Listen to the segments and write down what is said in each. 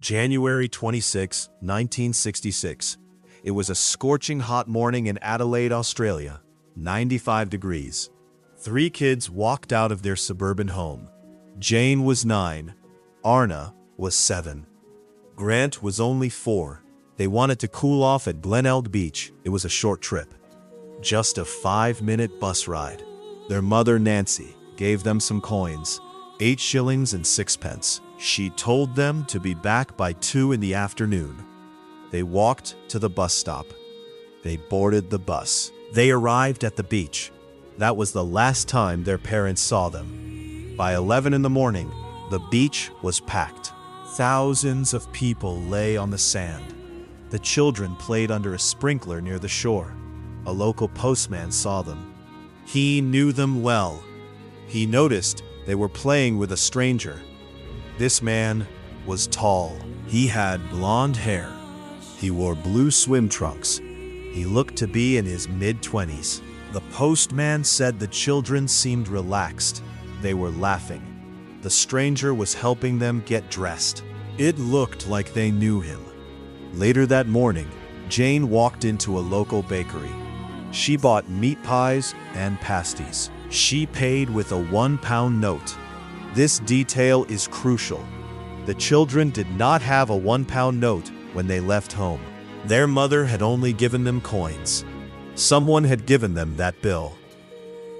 January 26, 1966. It was a scorching hot morning in Adelaide, Australia, 95 degrees. Three kids walked out of their suburban home. Jane was 9. Arnna was 7. Grant was only 4. They wanted to cool off at Glenelg Beach. It was a short trip. Just a 5-minute bus ride. Their mother, Nancy, gave them some coins, 8 shillings and 6 pence. She told them to be back by 2 in the afternoon. They walked to the bus stop. They boarded the bus. They arrived at the beach. That was the last time their parents saw them. By 11 in the morning, the beach was packed. Thousands of people lay on the sand. The children played under a sprinkler near the shore. A local postman saw them. He knew them well. He noticed they were playing with a stranger. This man was tall. He had blonde hair. He wore blue swim trunks. He looked to be in his mid-20s. The postman said the children seemed relaxed. They were laughing. The stranger was helping them get dressed. It looked like they knew him. Later that morning, Jane walked into a local bakery. She bought meat pies and pasties. She paid with a £1 note. This detail is crucial. The children did not have a £1 note when they left home. Their mother had only given them coins. Someone had given them that bill.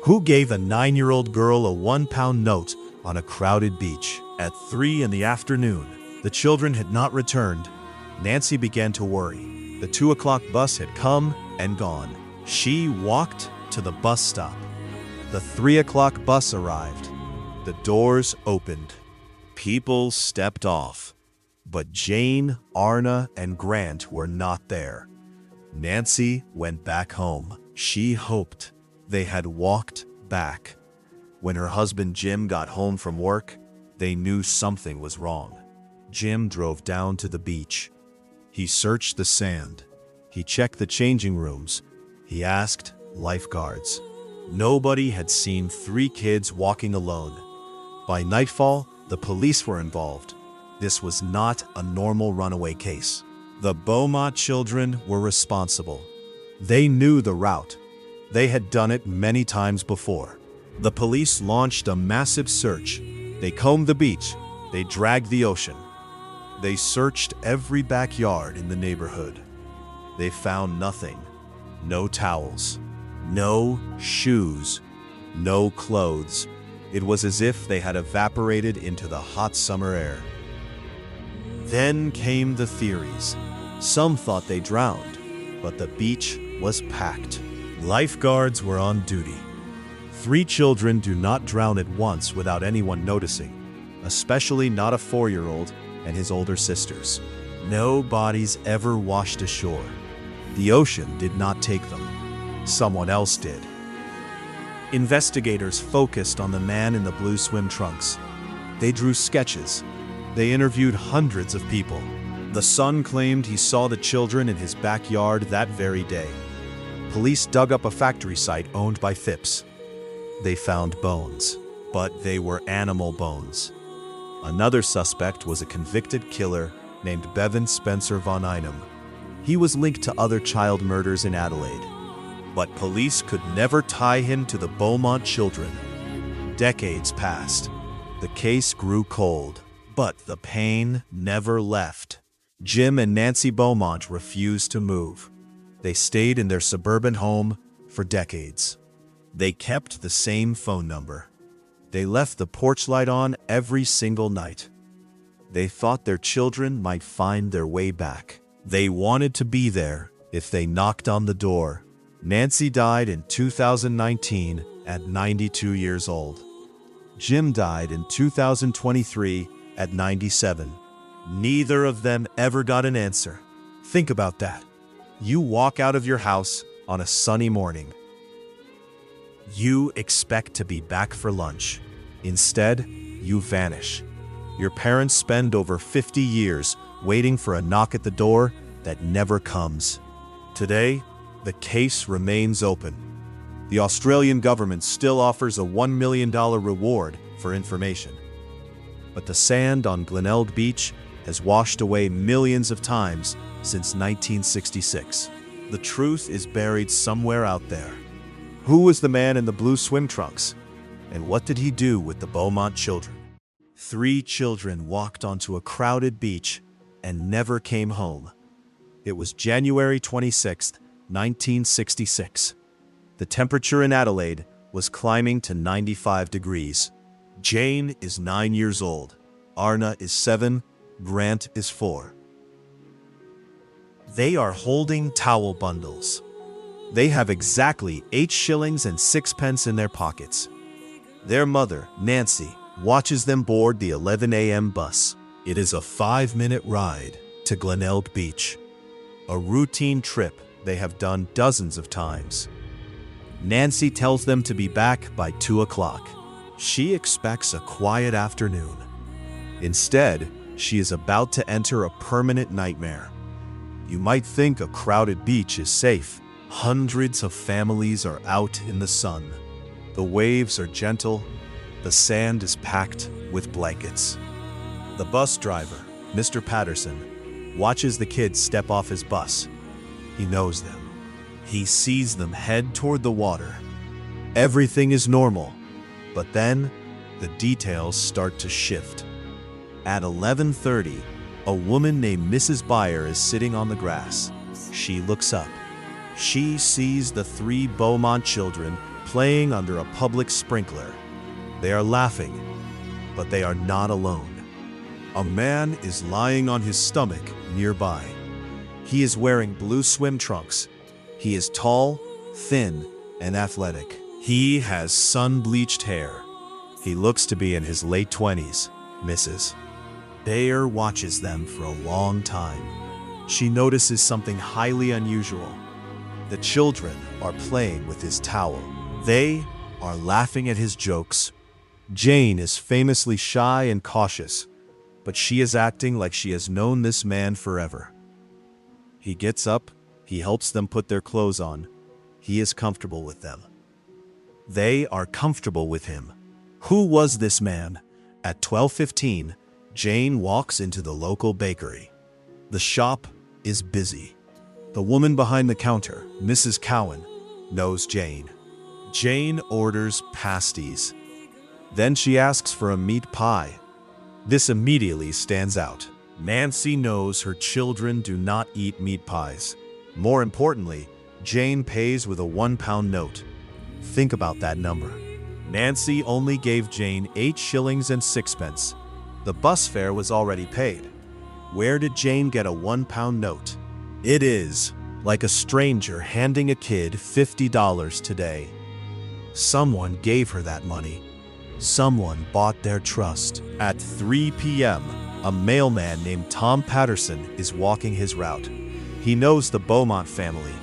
Who gave a 9-year-old girl a £1 note on a crowded beach? At 3 in the afternoon, the children had not returned. Nancy began to worry. The 2 o'clock bus had come and gone. She walked to the bus stop. The 3 o'clock bus arrived. The doors opened. People stepped off. But Jane, Arnna, and Grant were not there. Nancy went back home. She hoped they had walked back. When her husband Jim got home from work, they knew something was wrong. Jim drove down to the beach. He searched the sand. He checked the changing rooms. He asked lifeguards. Nobody had seen 3 kids walking alone. By nightfall, the police were involved. This was not a normal runaway case. The Beaumont children were responsible. They knew the route. They had done it many times before. The police launched a massive search. They combed the beach. They dragged the ocean. They searched every backyard in the neighborhood. They found nothing. No towels. No shoes. No clothes. It was as if they had evaporated into the hot summer air. Then came the theories. Some thought they drowned, but the beach was packed. Lifeguards were on duty. 3 children do not drown at once without anyone noticing, especially not a 4-year-old and his older sisters. No bodies ever washed ashore. The ocean did not take them. Someone else did. Investigators focused on the man in the blue swim trunks. They drew sketches. They interviewed hundreds of people. The son claimed he saw the children in his backyard that very day. Police dug up a factory site owned by Phipps. They found bones, but they were animal bones. Another suspect was a convicted killer named Bevan Spencer von Einem. He was linked to other child murders in Adelaide. But police could never tie him to the Beaumont children. Decades passed. The case grew cold, but the pain never left. Jim and Nancy Beaumont refused to move. They stayed in their suburban home for decades. They kept the same phone number. They left the porch light on every single night. They thought their children might find their way back. They wanted to be there if they knocked on the door. Nancy died in 2019 at 92 years old. Jim died in 2023 at 97. Neither of them ever got an answer. Think about that. You walk out of your house on a sunny morning. You expect to be back for lunch. Instead, you vanish. Your parents spend over 50 years waiting for a knock at the door that never comes. Today, the case remains open. The Australian government still offers a $1 million reward for information. But the sand on Glenelg Beach has washed away millions of times since 1966. The truth is buried somewhere out there. Who was the man in the blue swim trunks? And what did he do with the Beaumont children? 3 children walked onto a crowded beach and never came home. It was January 26, 1966. The temperature in Adelaide was climbing to 95 degrees. Jane is 9 years old. Arnna is 7. Grant is 4. They are holding towel bundles. They have exactly 8 shillings and 6 pence in their pockets. Their mother, Nancy, watches them board the 11 a.m. bus. It is a 5-minute ride to Glenelg Beach, a routine trip they have done dozens of times. Nancy tells them to be back by 2 o'clock. She expects a quiet afternoon. Instead, she is about to enter a permanent nightmare. You might think a crowded beach is safe. Hundreds of families are out in the sun. The waves are gentle. The sand is packed with blankets. The bus driver, Mr. Patterson, watches the kids step off his bus. He knows them. He sees them head toward the water. Everything is normal, but then the details start to shift. At 11:30, a woman named Mrs. Beyer is sitting on the grass. She looks up. She sees the 3 Beaumont children playing under a public sprinkler. They are laughing, but they are not alone. A man is lying on his stomach nearby. He is wearing blue swim trunks. He is tall, thin, and athletic. He has sun-bleached hair. He looks to be in his late 20s. Mrs. Beyer watches them for a long time. She notices something highly unusual. The children are playing with his towel. They are laughing at his jokes. Jane is famously shy and cautious, but she is acting like she has known this man forever. He gets up. He helps them put their clothes on. He is comfortable with them. They are comfortable with him. Who was this man? At 12:15, Jane walks into the local bakery. The shop is busy. The woman behind the counter, Mrs. Cowan, knows Jane. Jane orders pasties. Then she asks for a meat pie. This immediately stands out. Nancy knows her children do not eat meat pies. More importantly, Jane pays with a £1 note. Think about that number. Nancy only gave Jane 8 shillings and 6 pence. The bus fare was already paid. Where did Jane get a £1 note? It is like a stranger handing a kid $50 today. Someone gave her that money. Someone bought their trust. At 3 p.m., a mailman named Tom Patterson is walking his route. He knows the Beaumont family.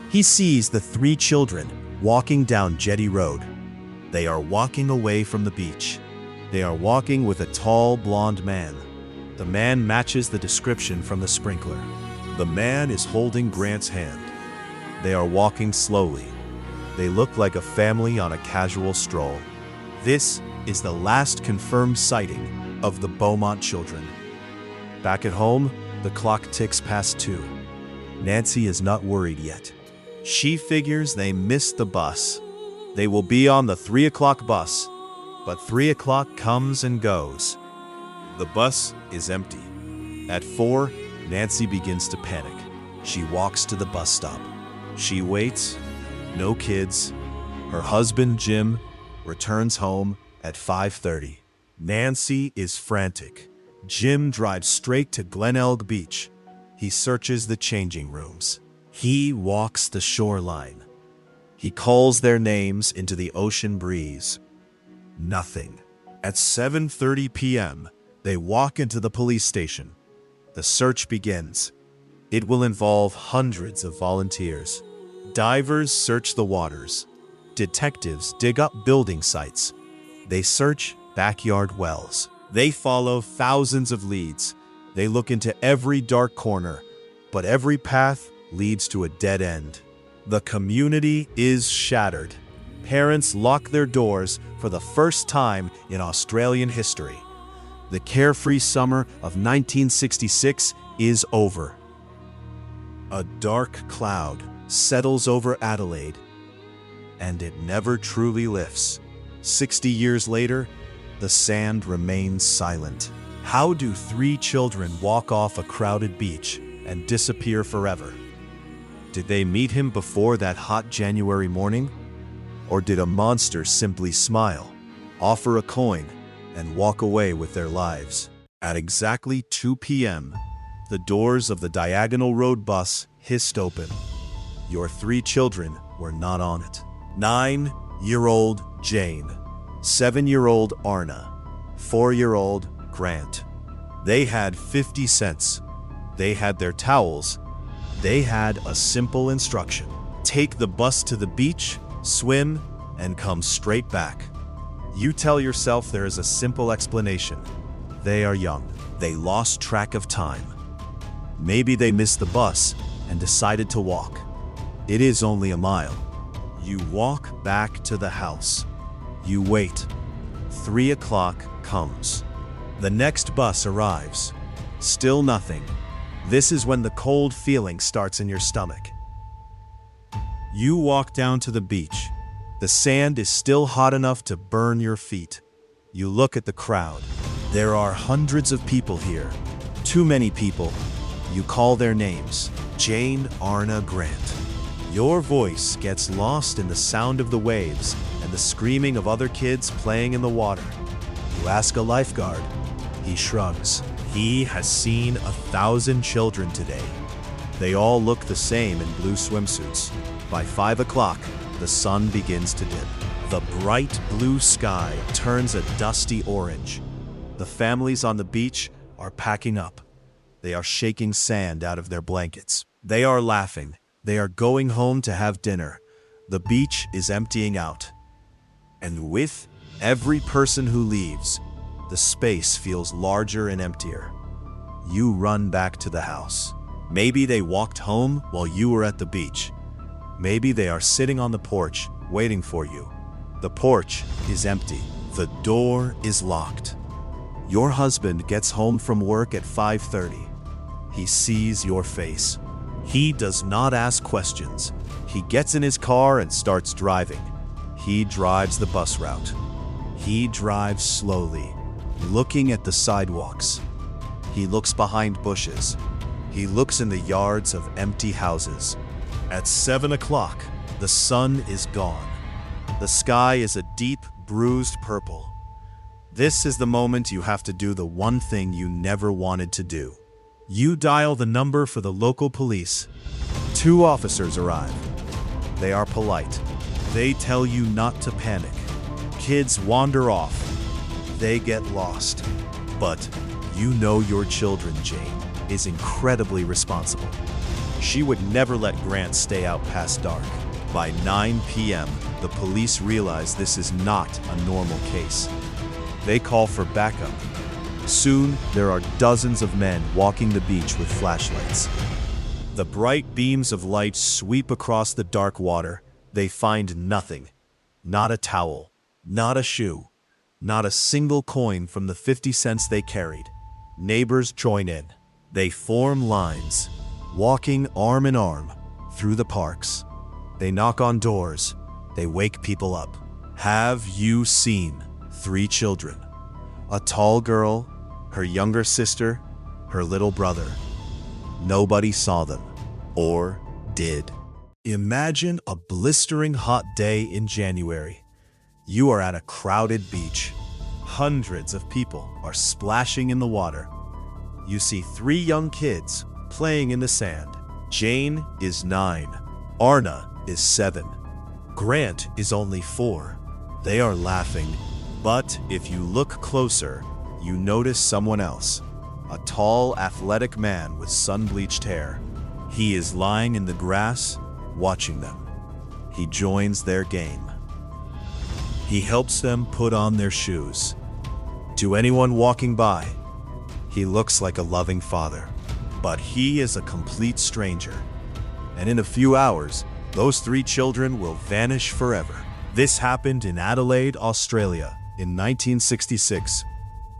He sees the 3 children walking down Jetty Road. They are walking away from the beach. They are walking with a tall, blonde man. The man matches the description from the sprinkler. The man is holding Grant's hand. They are walking slowly. They look like a family on a casual stroll. This is the last confirmed sighting of the Beaumont children. Back at home, the clock ticks past 2. Nancy is not worried yet. She figures they missed the bus. They will be on the 3 o'clock bus, but 3 o'clock comes and goes. The bus is empty. At 4, Nancy begins to panic. She walks to the bus stop. She waits. No kids. Her husband, Jim, returns home at 5:30. Nancy is frantic. Jim drives straight to Glenelg Beach. He searches the changing rooms. He walks the shoreline. He calls their names into the ocean breeze. Nothing. At 7:30 p.m., they walk into the police station. The search begins. It will involve hundreds of volunteers. Divers search the waters. Detectives dig up building sites. They search backyard wells. They follow thousands of leads. They look into every dark corner, but every path leads to a dead end. The community is shattered. Parents lock their doors for the first time in Australian history. The carefree summer of 1966 is over. A dark cloud settles over Adelaide, and it never truly lifts. 60 years later, the sand remains silent. How do 3 children walk off a crowded beach and disappear forever? Did they meet him before that hot January morning? Or did a monster simply smile, offer a coin, and walk away with their lives? At exactly 2 p.m., the doors of the Diagonal Road bus hissed open. Your 3 children were not on it. 9-year-old Jane, 7-year-old Arnna, 4-year-old Grant. They had 50 cents. They had their towels. They had a simple instruction. Take the bus to the beach, swim, and come straight back. You tell yourself there is a simple explanation. They are young. They lost track of time. Maybe they missed the bus and decided to walk. It is only a mile. You walk back to the house. You wait. 3 o'clock comes. The next bus arrives. Still nothing. This is when the cold feeling starts in your stomach. You walk down to the beach. The sand is still hot enough to burn your feet. You look at the crowd. There are hundreds of people here. Too many people. You call their names. Jane, Arnna, Grant. Your voice gets lost in the sound of the waves and the screaming of other kids playing in the water. You ask a lifeguard. He shrugs. He has seen 1,000 children today. They all look the same in blue swimsuits. By 5 o'clock, the sun begins to dip. The bright blue sky turns a dusty orange. The families on the beach are packing up. They are shaking sand out of their blankets. They are laughing. They are going home to have dinner. The beach is emptying out. And with every person who leaves, the space feels larger and emptier. You run back to the house. Maybe they walked home while you were at the beach. Maybe they are sitting on the porch, waiting for you. The porch is empty. The door is locked. Your husband gets home from work at 5:30. He sees your face. He does not ask questions. He gets in his car and starts driving. He drives the bus route. He drives slowly, looking at the sidewalks. He looks behind bushes. He looks in the yards of empty houses. At 7 o'clock, the sun is gone. The sky is a deep, bruised purple. This is the moment you have to do the one thing you never wanted to do. You dial the number for the local police. 2 officers arrive. They are polite. They tell you not to panic. Kids wander off. They get lost. But you know your children, Jane, is incredibly responsible. She would never let Grant stay out past dark. By 9 p.m., the police realize this is not a normal case. They call for backup. Soon, there are dozens of men walking the beach with flashlights. The bright beams of light sweep across the dark water. They find nothing. Not a towel, not a shoe, not a single coin from the 50 cents they carried. Neighbors join in. They form lines, walking arm in arm through the parks. They knock on doors. They wake people up. Have you seen 3 children? A tall girl, her younger sister, her little brother. Nobody saw them, or did. Imagine a blistering hot day in January. You are at a crowded beach. Hundreds of people are splashing in the water. You see 3 young kids playing in the sand. Jane is 9. Arnna is 7. Grant is only 4. They are laughing, but if you look closer, you notice someone else. A tall, athletic man with sun-bleached hair. He is lying in the grass, watching them. He joins their game. He helps them put on their shoes. To anyone walking by, he looks like a loving father. But he is a complete stranger. And in a few hours, those 3 children will vanish forever. This happened in Adelaide, Australia, in 1966.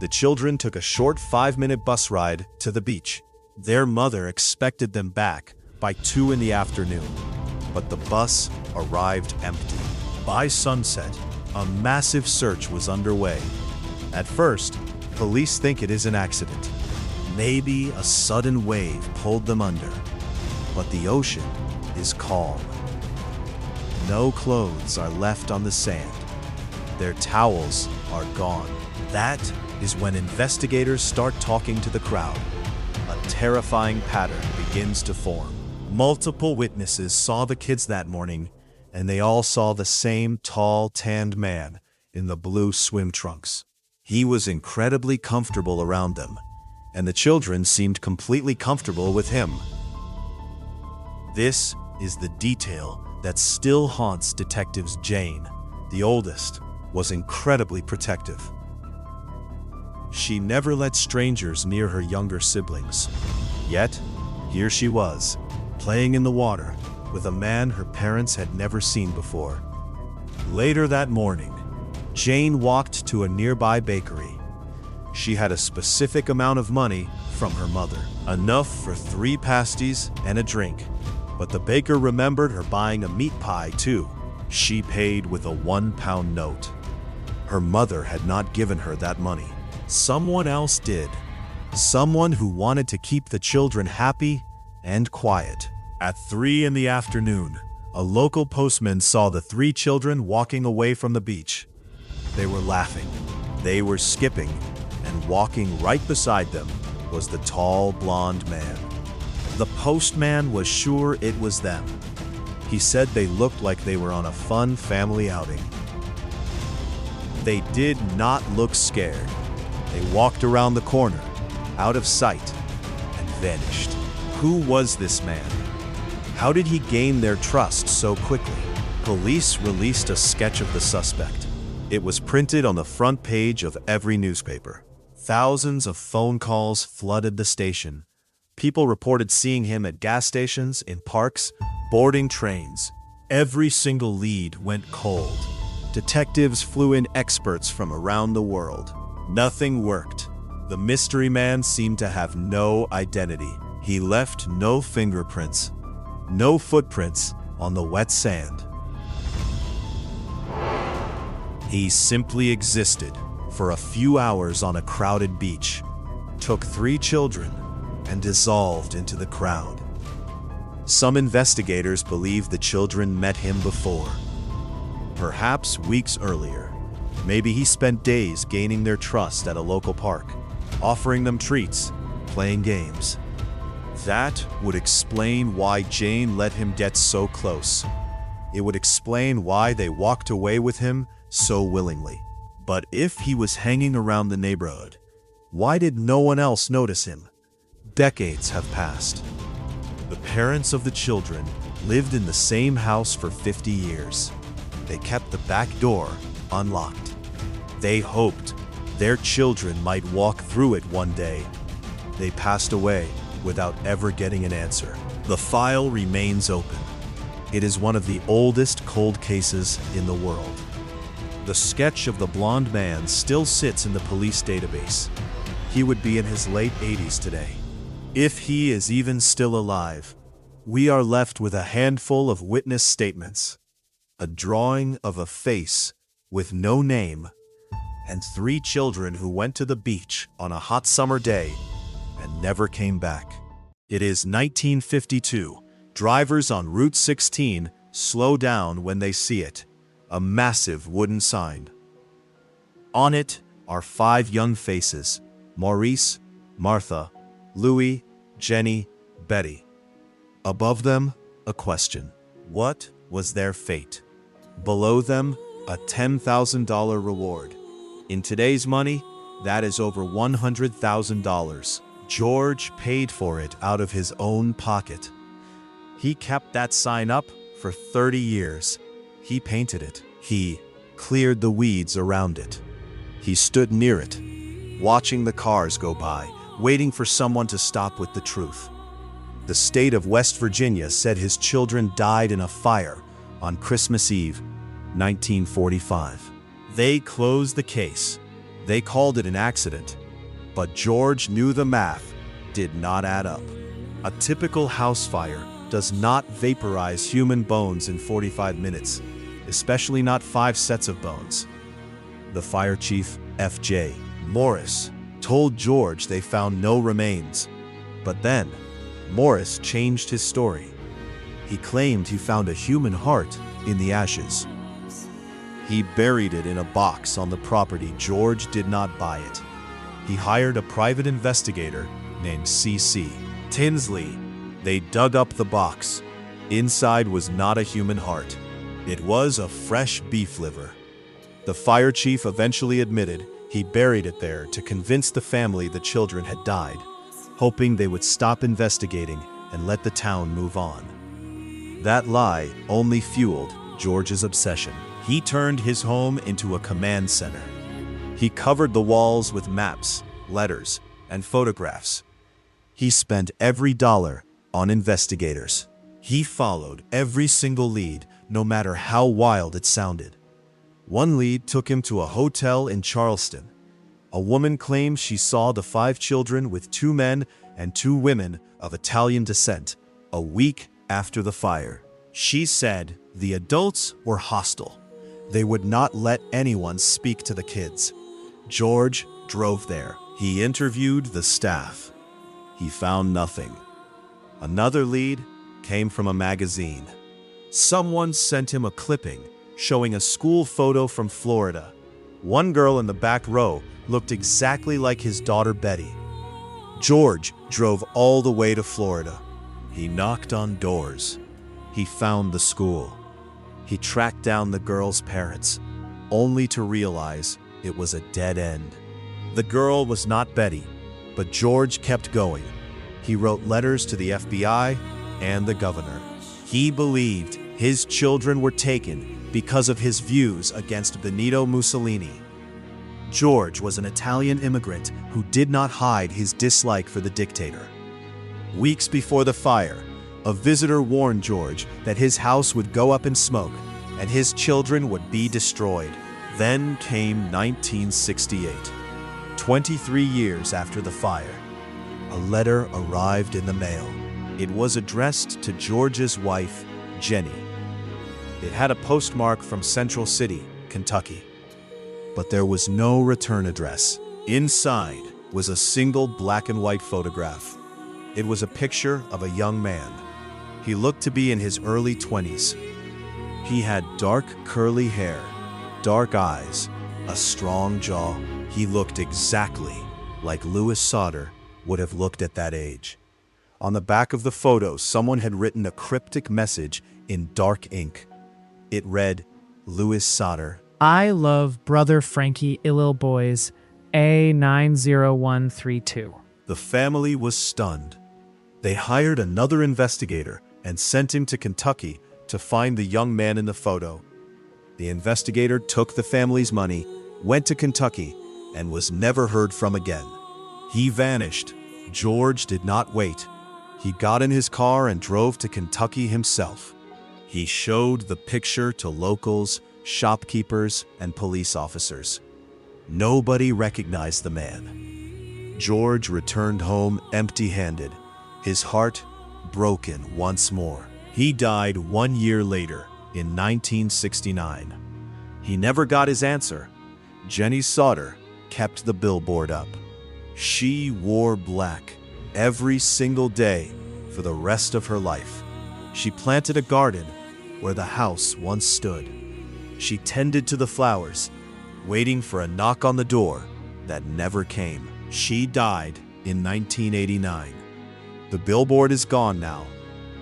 The children took a short 5-minute bus ride to the beach. Their mother expected them back by 2 in the afternoon, but the bus arrived empty. By sunset, a massive search was underway. At first, police think it is an accident. Maybe a sudden wave pulled them under, but the ocean is calm. No clothes are left on the sand. Their towels are gone. That is when investigators start talking to the crowd. A terrifying pattern begins to form. Multiple witnesses saw the kids that morning, and they all saw the same tall, tanned man in the blue swim trunks. He was incredibly comfortable around them, and the children seemed completely comfortable with him. This is the detail that still haunts detectives. Jane, the oldest, was incredibly protective. She never let strangers near her younger siblings. Yet, here she was, playing in the water with a man her parents had never seen before. Later that morning, Jane walked to a nearby bakery. She had a specific amount of money from her mother, enough for 3 pasties and a drink. But the baker remembered her buying a meat pie too. She paid with a £1 note. Her mother had not given her that money. Someone else did. Someone who wanted to keep the children happy and quiet. At 3 in the afternoon, a local postman saw the 3 children walking away from the beach. They were laughing. They were skipping, and walking right beside them was the tall, blonde man. The postman was sure it was them. He said they looked like they were on a fun family outing. They did not look scared. They walked around the corner, out of sight, and vanished. Who was this man? How did he gain their trust so quickly? Police released a sketch of the suspect. It was printed on the front page of every newspaper. Thousands of phone calls flooded the station. People reported seeing him at gas stations, in parks, boarding trains. Every single lead went cold. Detectives flew in experts from around the world. Nothing worked. The mystery man seemed to have no identity. He left no fingerprints, no footprints on the wet sand. He simply existed for a few hours on a crowded beach, took 3 children, and dissolved into the crowd. Some investigators believe the children met him before, perhaps weeks earlier. Maybe he spent days gaining their trust at a local park, offering them treats, playing games. That would explain why Jane let him get so close. It would explain why they walked away with him so willingly. But if he was hanging around the neighborhood, why did no one else notice him? Decades have passed. The parents of the children lived in the same house for 50 years. They kept the back door unlocked. They hoped their children might walk through it one day. They passed away without ever getting an answer. The file remains open. It is one of the oldest cold cases in the world. The sketch of the blonde man still sits in the police database. He would be in his late 80s today. If he is even still alive, we are left with a handful of witness statements, a drawing of a face with no name, and 3 children who went to the beach on a hot summer day and never came back. It is 1952. Drivers on Route 16 slow down when they see it, a massive wooden sign. On it are 5 young faces: Maurice, Martha, Louis, Jenny, Betty. Above them, a question. What was their fate? Below them, a $10,000 reward. In today's money, that is over $100,000. George paid for it out of his own pocket. He kept that sign up for 30 years. He painted it. He cleared the weeds around it. He stood near it, watching the cars go by, waiting for someone to stop with the truth. The state of West Virginia said his children died in a fire on Christmas Eve, 1945. They closed the case. They called it an accident, but George knew the math did not add up. A typical house fire does not vaporize human bones in 45 minutes, especially not 5 sets of bones. The fire chief, F.J. Morris, told George they found no remains. But then, Morris changed his story. He claimed he found a human heart in the ashes. He buried it in a box on the property. George did not buy it. He hired a private investigator named C.C. Tinsley. They dug up the box. Inside was not a human heart. It was a fresh beef liver. The fire chief eventually admitted he buried it there to convince the family the children had died, hoping they would stop investigating and let the town move on. That lie only fueled George's obsession. He turned his home into a command center. He covered the walls with maps, letters, and photographs. He spent every dollar on investigators. He followed every single lead, no matter how wild it sounded. One lead took him to a hotel in Charleston. A woman claimed she saw the 5 children with 2 men and 2 women of Italian descent a week after the fire. She said the adults were hostile. They would not let anyone speak to the kids. George drove there. He interviewed the staff. He found nothing. Another lead came from a magazine. Someone sent him a clipping showing a school photo from Florida. One girl in the back row looked exactly like his daughter Betty. George drove all the way to Florida. He knocked on doors. He found the school. He tracked down the girl's parents, only to realize it was a dead end. The girl was not Betty, but George kept going. He wrote letters to the FBI and the governor. He believed his children were taken because of his views against Benito Mussolini. George was an Italian immigrant who did not hide his dislike for the dictator. Weeks before the fire, a visitor warned George that his house would go up in smoke and his children would be destroyed. Then came 1968. 23 years after the fire, a letter arrived in the mail. It was addressed to George's wife, Jenny. It had a postmark from Central City, Kentucky. But there was no return address. Inside was a single black and white photograph. It was a picture of a young man. He looked to be in his early 20s. He had dark curly hair, dark eyes, a strong jaw. He looked exactly like Louis Sauter would have looked at that age. On the back of the photo, someone had written a cryptic message in dark ink. It read, Louis Sauter, I love brother Frankie Illil Boys, A90132. The family was stunned. They hired another investigator and sent him to Kentucky to find the young man in the photo. The investigator took the family's money, went to Kentucky, and was never heard from again. He vanished. George did not wait. He got in his car and drove to Kentucky himself. He showed the picture to locals, shopkeepers, and police officers. Nobody recognized the man. George returned home empty-handed, his heart broken once more. He died 1 year later, in 1969. He never got his answer. Jenny Sauter kept the billboard up. She wore black every single day for the rest of her life. She planted a garden where the house once stood. She tended to the flowers, waiting for a knock on the door that never came. She died in 1989. The billboard is gone now,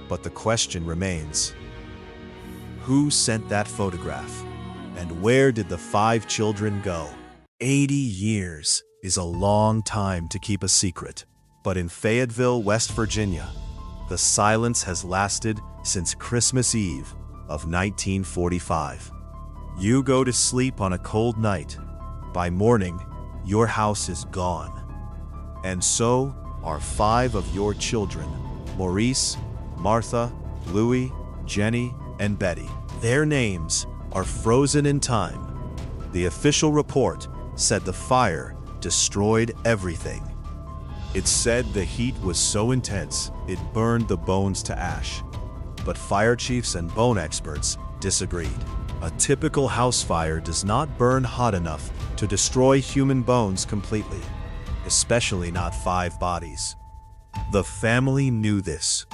but the question remains. Who sent that photograph? And where did the 5 children go? 80 years is a long time to keep a secret. But in Fayetteville, West Virginia, the silence has lasted since Christmas Eve of 1945. You go to sleep on a cold night. By morning, your house is gone. And so are 5 of your children, Maurice, Martha, Louis, Jenny, and Betty. Their names are frozen in time. The official report said the fire destroyed everything. It said the heat was so intense it burned the bones to ash. But fire chiefs and bone experts disagreed. A typical house fire does not burn hot enough to destroy human bones completely, especially not 5 bodies. The family knew this.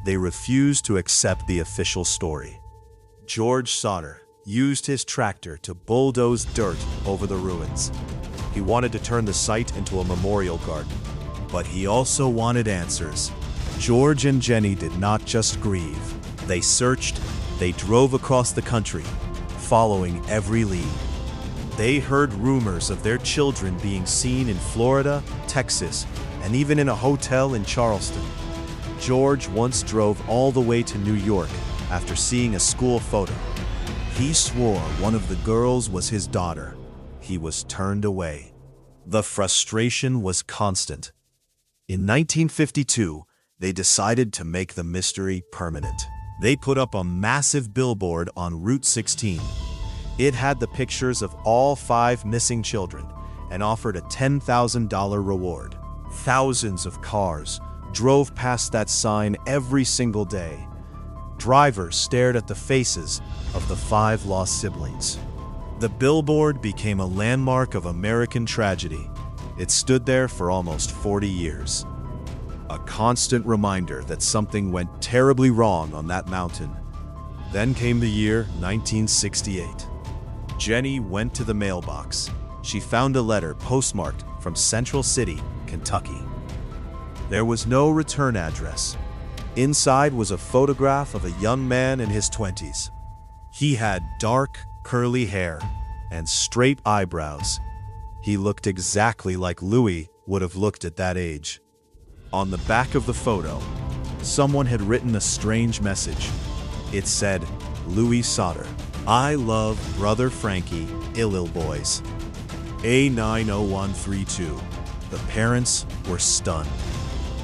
They refused to accept the official story. George Sauter used his tractor to bulldoze dirt over the ruins. He wanted to turn the site into a memorial garden, but he also wanted answers. George and Jenny did not just grieve. They searched, they drove across the country, following every lead. They heard rumors of their children being seen in Florida, Texas, and even in a hotel in Charleston. George once drove all the way to New York after seeing a school photo. He swore one of the girls was his daughter. He was turned away. The frustration was constant. In 1952, they decided to make the mystery permanent. They put up a massive billboard on Route 16. It had the pictures of all 5 missing children and offered a $10,000 reward. Thousands of cars drove past that sign every single day. Drivers stared at the faces of the 5 lost siblings. The billboard became a landmark of American tragedy. It stood there for almost 40 years. A constant reminder that something went terribly wrong on that mountain. Then came the year 1968. Jenny went to the mailbox. She found a letter postmarked from Central City, Kentucky. There was no return address. Inside was a photograph of a young man in his 20s. He had dark, curly hair and straight eyebrows. He looked exactly like Louis would have looked at that age. On the back of the photo, someone had written a strange message. It said, "Louis Sauter, I love brother Frankie, ill boys." A90132. The parents were stunned.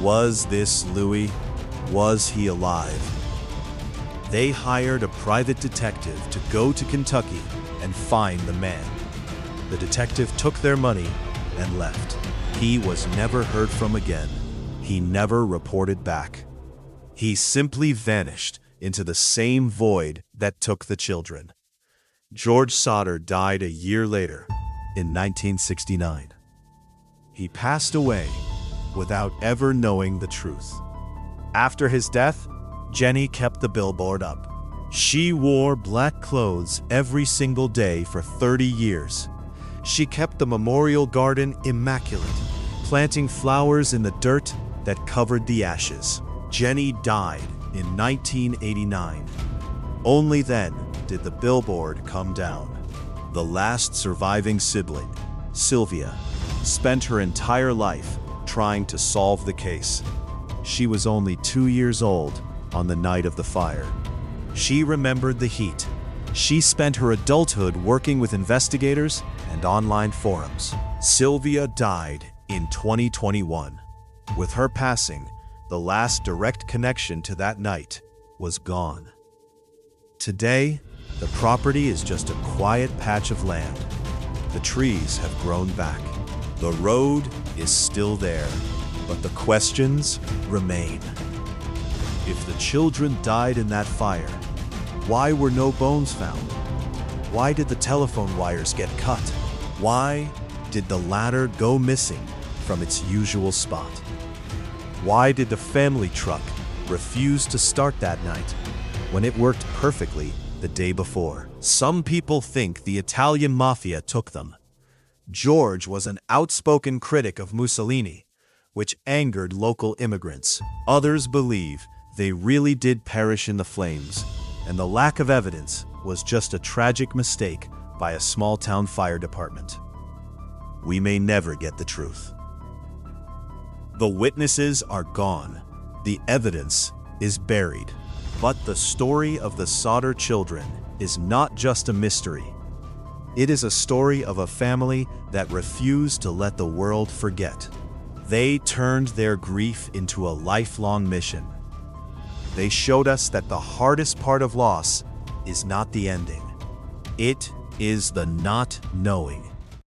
Was this Louis? Was he alive? They hired a private detective to go to Kentucky and find the man. The detective took their money and left. He was never heard from again. He never reported back. He simply vanished into the same void that took the children. George Sauter died a year later, in 1969. He passed away without ever knowing the truth. After his death, Jenny kept the billboard up. She wore black clothes every single day for 30 years. She kept the memorial garden immaculate, planting flowers in the dirt that covered the ashes. Jenny died in 1989. Only then did the billboard come down. The last surviving sibling, Sylvia, spent her entire life trying to solve the case. She was only 2 years old on the night of the fire. She remembered the heat. She spent her adulthood working with investigators and online forums. Sylvia died in 2021. With her passing, the last direct connection to that night was gone. Today, the property is just a quiet patch of land. The trees have grown back. The road is still there, but the questions remain. If the children died in that fire, why were no bones found? Why did the telephone wires get cut? Why did the ladder go missing from its usual spot? Why did the family truck refuse to start that night when it worked perfectly the day before? Some people think the Italian mafia took them. George was an outspoken critic of Mussolini, which angered local immigrants. Others believe they really did perish in the flames, and the lack of evidence was just a tragic mistake by a small-town fire department. We may never get the truth. The witnesses are gone. The evidence is buried. But the story of the Sauter children is not just a mystery. It is a story of a family that refused to let the world forget. They turned their grief into a lifelong mission. They showed us that the hardest part of loss is not the ending. It is the not knowing.